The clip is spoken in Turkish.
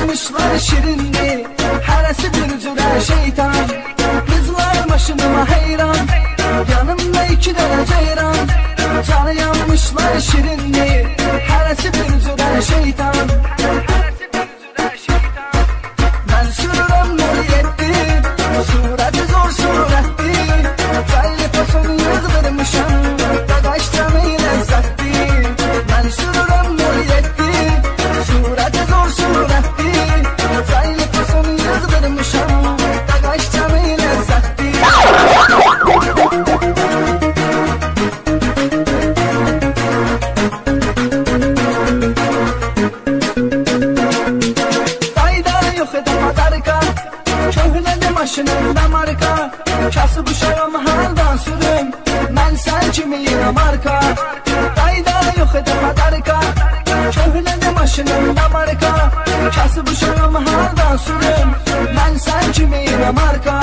Sayılmışlar şirinli, heresi bir cüre şeytan. Kızlar başıma heyran, yanımda 2 tane ceyran. Canı yanmışlar şirinli, heresi bir cüre şeytan. Ben sürürüm nuriyetti, sureti zor suretti. Belli pasını yıldırmışım, dadaş canı lezzetti. Ben sürürüm nuriyetti, sureti zor suretti. Belli pasını yıldırmışım, dadaş canı lezzetti. Maşınımda marka, kasıb uşağım haldan sürüm. Mən sən kimiyim marka, qayda yox edə qadarka. Köhnədə maşınımda marka, kasıb uşağım haldan sürüm. Mən sən kimiyim marka.